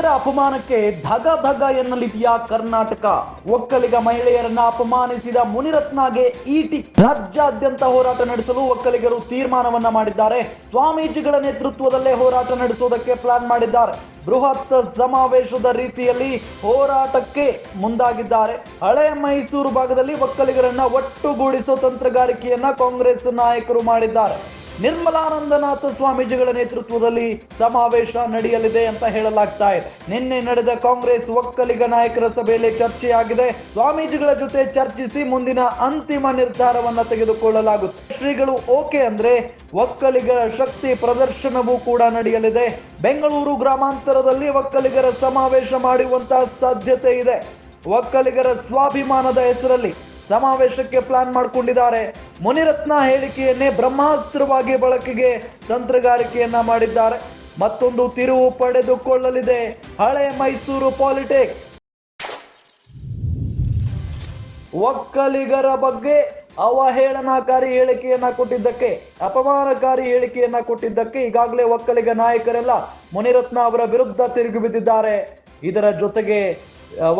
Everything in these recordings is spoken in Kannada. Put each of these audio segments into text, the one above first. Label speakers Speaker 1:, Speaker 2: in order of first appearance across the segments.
Speaker 1: ಒಕ್ಕಲಿಗರ ಅಪಮಾನಕ್ಕೆ ಧಗ ಧಗ ಎನ್ನಲಿದೆಯಾ ಕರ್ನಾಟಕ. ಒಕ್ಕಲಿಗ ಮಹಿಳೆಯರನ್ನ ಅಪಮಾನಿಸಿದ ಮುನಿರತ್ನಗೆ ಈಟಿ. ರಾಜ್ಯಾದ್ಯಂತ ಹೋರಾಟ ನಡೆಸಲು ಒಕ್ಕಲಿಗರು ತೀರ್ಮಾನವನ್ನ ಮಾಡಿದ್ದಾರೆ. ಸ್ವಾಮೀಜಿಗಳ ನೇತೃತ್ವದಲ್ಲೇ ಹೋರಾಟ ನಡೆಸುವುದಕ್ಕೆ ಪ್ಲಾನ್ ಮಾಡಿದ್ದಾರೆ. ಬೃಹತ್ ಸಮಾವೇಶದ ರೀತಿಯಲ್ಲಿ ಹೋರಾಟಕ್ಕೆ ಮುಂದಾಗಿದ್ದಾರೆ. ಹಳೆ ಮೈಸೂರು ಭಾಗದಲ್ಲಿ ಒಕ್ಕಲಿಗರನ್ನ ಒಟ್ಟುಗೂಡಿಸುವ ತಂತ್ರಗಾರಿಕೆಯನ್ನ ಕಾಂಗ್ರೆಸ್ ನಾಯಕರು ಮಾಡಿದ್ದಾರೆ. ನಿರ್ಮಲಾನಂದನಾಥ ಸ್ವಾಮೀಜಿಗಳ ನೇತೃತ್ವದಲ್ಲಿ ಸಮಾವೇಶ ನಡೆಯಲಿದೆ ಅಂತ ಹೇಳಲಾಗ್ತಾ ಇದೆ. ನಿನ್ನೆ ನಡೆದ ಕಾಂಗ್ರೆಸ್ ಒಕ್ಕಲಿಗ ನಾಯಕರ ಸಭೆಯಲ್ಲಿ ಚರ್ಚೆಯಾಗಿದೆ. ಸ್ವಾಮೀಜಿಗಳ ಜೊತೆ ಚರ್ಚಿಸಿ ಮುಂದಿನ ಅಂತಿಮ ನಿರ್ಧಾರವನ್ನ ತೆಗೆದುಕೊಳ್ಳಲಾಗುತ್ತೆ. ಶ್ರೀಗಳು ಓಕೆ ಅಂದ್ರೆ ಒಕ್ಕಲಿಗರ ಶಕ್ತಿ ಪ್ರದರ್ಶನವೂ ಕೂಡ ನಡೆಯಲಿದೆ. ಬೆಂಗಳೂರು ಗ್ರಾಮಾಂತರದಲ್ಲಿ ಒಕ್ಕಲಿಗರ ಸಮಾವೇಶ ಮಾಡುವಂತಹ ಸಾಧ್ಯತೆ ಇದೆ. ಒಕ್ಕಲಿಗರ ಸ್ವಾಭಿಮಾನದ ಹೆಸರಲ್ಲಿ ಸಮಾವೇಶಕ್ಕೆ ಪ್ಲಾನ್ ಮಾಡಿಕೊಂಡಿದ್ದಾರೆ. ಮುನಿರತ್ನ ಹೇಳಿಕೆಯನ್ನೇ ಬ್ರಹ್ಮಾಸ್ತ್ರವಾಗಿ ಬಳಕೆಗೆ ತಂತ್ರಗಾರಿಕೆಯನ್ನ ಮಾಡಿದ್ದಾರೆ. ಮತ್ತೊಂದು ತಿರುವು ಪಡೆದುಕೊಳ್ಳಲಿದೆ ಹಳೆ ಮೈಸೂರು ಪಾಲಿಟಿಕ್ಸ್. ಒಕ್ಕಲಿಗರ ಬಗ್ಗೆ ಅವಹೇಳನಕಾರಿ ಹೇಳಿಕೆಯನ್ನ ಕೊಟ್ಟಿದ್ದಕ್ಕೆ, ಅಪಮಾನಕಾರಿ ಹೇಳಿಕೆಯನ್ನ ಕೊಟ್ಟಿದ್ದಕ್ಕೆ ಈಗಾಗಲೇ ಒಕ್ಕಲಿಗ ನಾಯಕರೆಲ್ಲ ಮುನಿರತ್ನ ಅವರ ವಿರುದ್ಧ ತಿರುಗಿ ಬಿದ್ದಿದ್ದಾರೆ. ಇದರ ಜೊತೆಗೆ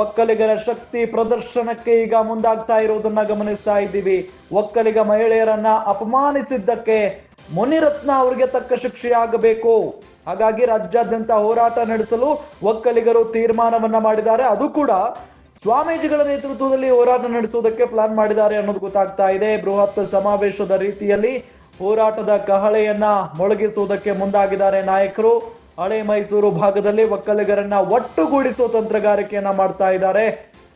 Speaker 1: ಒಕ್ಕಲಿಗರ ಶಕ್ತಿ ಪ್ರದರ್ಶನಕ್ಕೆ ಈಗ ಮುಂದಾಗ್ತಾ ಇರುವುದನ್ನ ಗಮನಿಸ್ತಾ ಇದ್ದೀವಿ. ಒಕ್ಕಲಿಗ ಮಹಿಳೆಯರನ್ನ ಅಪಮಾನಿಸಿದ್ದಕ್ಕೆ ಮುನಿರತ್ನ ಅವರಿಗೆ ತಕ್ಕ ಶಿಕ್ಷೆಯಾಗಬೇಕು. ಹಾಗಾಗಿ ರಾಜ್ಯಾದ್ಯಂತ ಹೋರಾಟ ನಡೆಸಲು ಒಕ್ಕಲಿಗರು ತೀರ್ಮಾನವನ್ನ ಮಾಡಿದ್ದಾರೆ. ಅದು ಕೂಡ ಸ್ವಾಮೀಜಿಗಳ ನೇತೃತ್ವದಲ್ಲಿ ಹೋರಾಟ ನಡೆಸುವುದಕ್ಕೆ ಪ್ಲಾನ್ ಮಾಡಿದ್ದಾರೆ ಅನ್ನೋದು ಗೊತ್ತಾಗ್ತಾ ಇದೆ. ಬೃಹತ್ ಸಮಾವೇಶದ ರೀತಿಯಲ್ಲಿ ಹೋರಾಟದ ಕಹಳೆಯನ್ನ ಮೊಳಗಿಸುವುದಕ್ಕೆ ಮುಂದಾಗಿದ್ದಾರೆ ನಾಯಕರು. ಹಳೆ ಮೈಸೂರು ಭಾಗದಲ್ಲಿ ಒಕ್ಕಲಿಗರನ್ನ ಒಟ್ಟುಗೂಡಿಸುವ ತಂತ್ರಗಾರಿಕೆಯನ್ನ ಮಾಡ್ತಾ ಇದ್ದಾರೆ.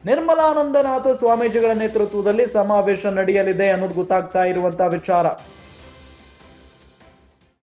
Speaker 1: ನಿರ್ಮಲಾನಂದನಾಥ ಸ್ವಾಮೀಜಿಗಳ ನೇತೃತ್ವದಲ್ಲಿ ಸಮಾವೇಶ ನಡೆಯಲಿದೆ ಅನ್ನೋದು ಗೊತ್ತಾಗ್ತಾ ಇರುವಂತಹ ವಿಚಾರ.